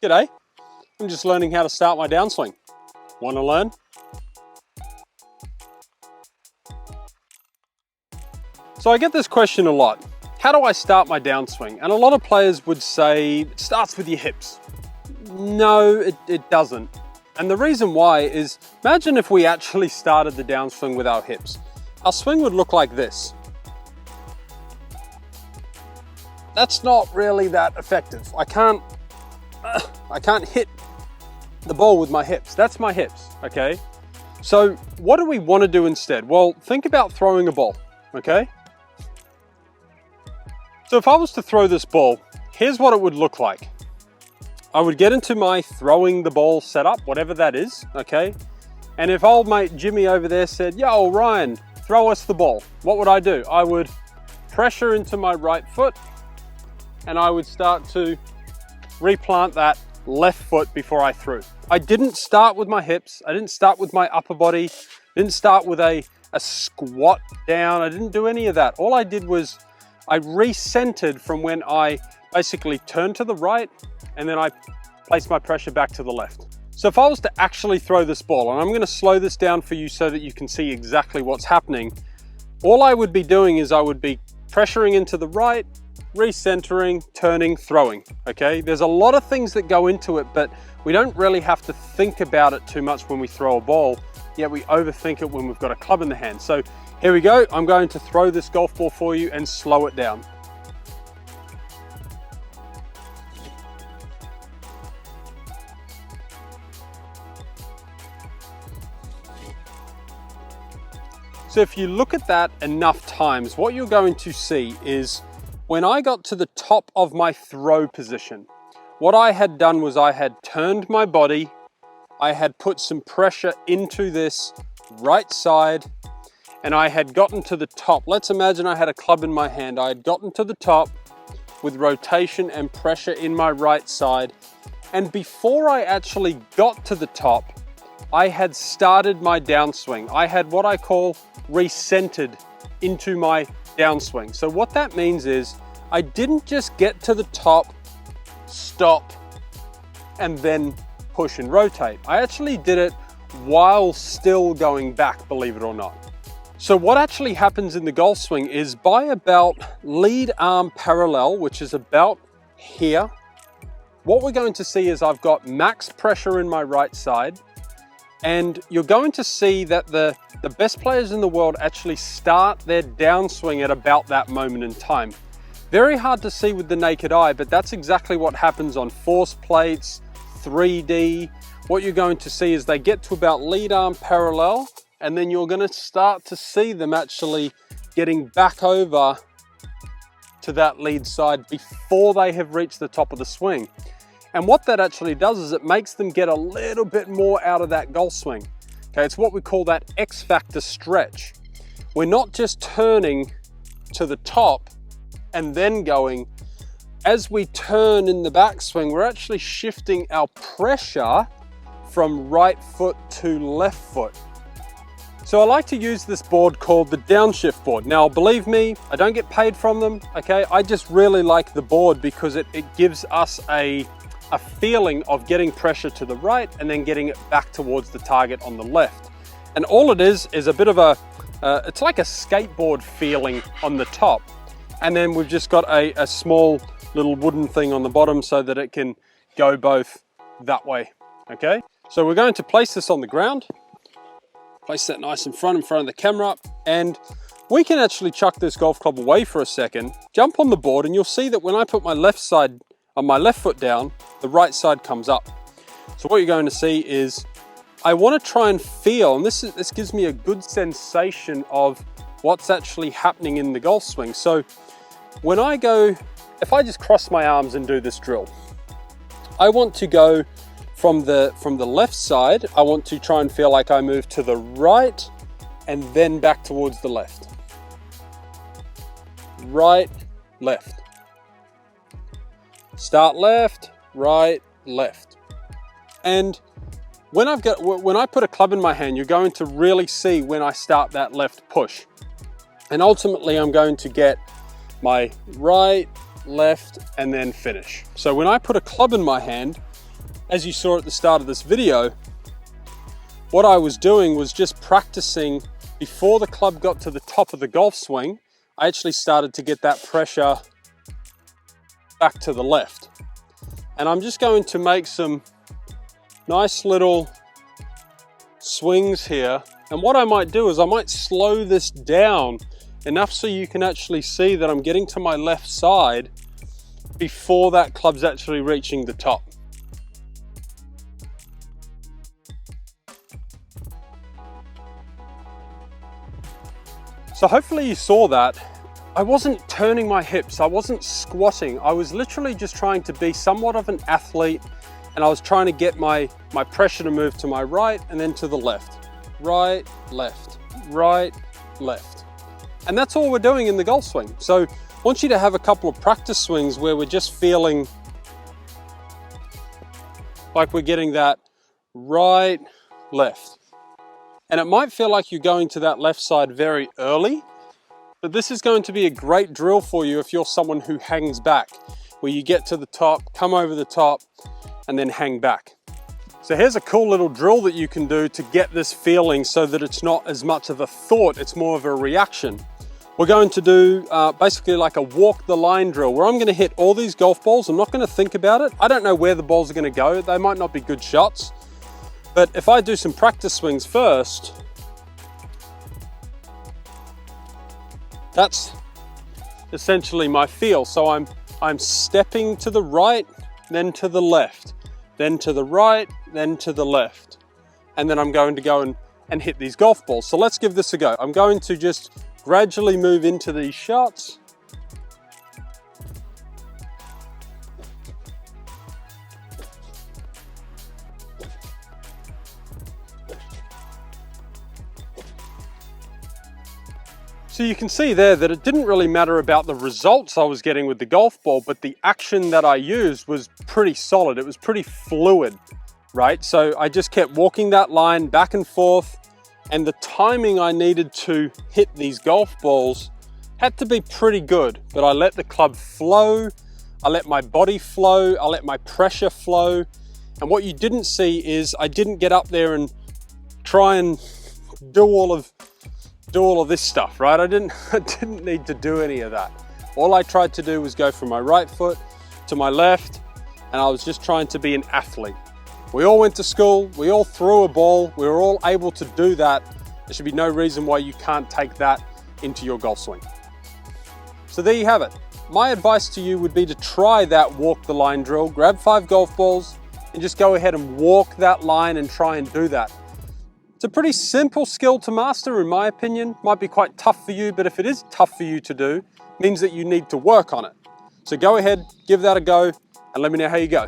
G'day, I'm just learning how to start my downswing. Want to learn? So I get this question a lot. How do I start my downswing? And a lot of players would say, it starts with your hips. No, it doesn't. And the reason why is, imagine if we actually started the downswing with our hips. Our swing would look like this. That's not really that effective. I can't hit the ball with my hips. That's my hips, okay? So what do we want to do instead? Well, think about throwing a ball, okay? So if I was to throw this ball, here's what it would look like. I would get into my throwing the ball setup, whatever that is, okay? And if old mate Jimmy over there said, yo, Ryan, throw us the ball, what would I do? I would pressure into my right foot and I would start to replant that left foot before I threw. I didn't start with my hips. I didn't start with my upper body. I didn't start with a squat down. I didn't do any of that. All I did was I recentered from when I basically turned to the right and then I placed my pressure back to the left. So if I was to actually throw this ball, and I'm going to slow this down for you so that you can see exactly what's happening, all I would be doing is I would be pressuring into the right, recentering, turning, throwing, okay? There's a lot of things that go into it, but we don't really have to think about it too much when we throw a ball, yet we overthink it when we've got a club in the hand. So here we go. I'm going to throw this golf ball for you and slow it down. So if you look at that enough times, what you're going to see is when I got to the top of my throw position, what I had done was I had turned my body, I had put some pressure into this right side, and I had gotten to the top. Let's imagine I had a club in my hand. I had gotten to the top with rotation and pressure in my right side. And before I actually got to the top, I had started my downswing. I had what I call recentered into my downswing. So what that means is I didn't just get to the top, stop, and then push and rotate. I actually did it while still going back, believe it or not. So what actually happens in the golf swing is by about lead arm parallel, which is about here, what we're going to see is I've got max pressure in my right side, and you're going to see that the best players in the world actually start their downswing at about that moment in time. Very hard to see with the naked eye, but that's exactly what happens on force plates, 3D. What you're going to see is they get to about lead arm parallel, and then you're going to start to see them actually getting back over to that lead side before they have reached the top of the swing. And what that actually does is it makes them get a little bit more out of that golf swing. Okay, it's what we call that X factor stretch. We're not just turning to the top and then going. As we turn in the backswing, we're actually shifting our pressure from right foot to left foot. So I like to use this board called the Downshift Board. Now, believe me, I don't get paid from them, okay? I just really like the board because it gives us a feeling of getting pressure to the right and then getting it back towards the target on the left. And all it is a bit of it's like a skateboard feeling on the top. And then we've just got a small little wooden thing on the bottom so that it can go both that way, okay? So we're going to place this on the ground. Place that nice in front of the camera, and we can actually chuck this golf club away for a second, jump on the board, and you'll see that when I put my left side on my left foot down, the right side comes up. So what you're going to see is I want to try and feel, and this gives me a good sensation of what's actually happening in the golf swing. So when I go, if I just cross my arms and do this drill, I want to go from the left side. I want to try and feel like I move to the right and then back towards the left. Right, left. Start left, right, left. And when I put a club in my hand, you're going to really see when I start that left push. And ultimately I'm going to get my right, left, and then finish. So when I put a club in my hand, as you saw at the start of this video, what I was doing was just practicing before the club got to the top of the golf swing. I actually started to get that pressure back to the left. And I'm just going to make some nice little swings here. And what I might do is I might slow this down enough so you can actually see that I'm getting to my left side before that club's actually reaching the top. So hopefully you saw that. I wasn't turning my hips, I wasn't squatting, I was literally just trying to be somewhat of an athlete, and I was trying to get my pressure to move to my right and then to the left. Right, left, right, left. And that's all we're doing in the golf swing. So I want you to have a couple of practice swings where we're just feeling like we're getting that right, left. And it might feel like you're going to that left side very early, but this is going to be a great drill for you if you're someone who hangs back, where you get to the top, come over the top, and then hang back. So here's a cool little drill that you can do to get this feeling so that it's not as much of a thought, it's more of a reaction. We're going to do basically like a walk the line drill, where I'm going to hit all these golf balls. I'm not going to think about it. I don't know where the balls are going to go. They might not be good shots. But if I do some practice swings first, that's essentially my feel. So I'm stepping to the right, then to the left, then to the right, then to the left. And then I'm going to go and hit these golf balls. So let's give this a go. I'm going to just gradually move into these shots. So you can see there that it didn't really matter about the results I was getting with the golf ball, but the action that I used was pretty solid. It was pretty fluid, right? So I just kept walking that line back and forth, and the timing I needed to hit these golf balls had to be pretty good, but I let the club flow, I let my body flow, I let my pressure flow. And what you didn't see is I didn't get up there and try and do all of this stuff, right? I didn't need to do any of that. All I tried to do was go from my right foot to my left, and I was just trying to be an athlete. We all went to school, we all threw a ball, we were all able to do that. There should be no reason why you can't take that into your golf swing. So there you have it. My advice to you would be to try that walk the line drill. Grab 5 golf balls and just go ahead and walk that line and try and do that. It's a pretty simple skill to master, in my opinion. Might be quite tough for you, but if it is tough for you to do, it means that you need to work on it. So go ahead, give that a go, and let me know how you go.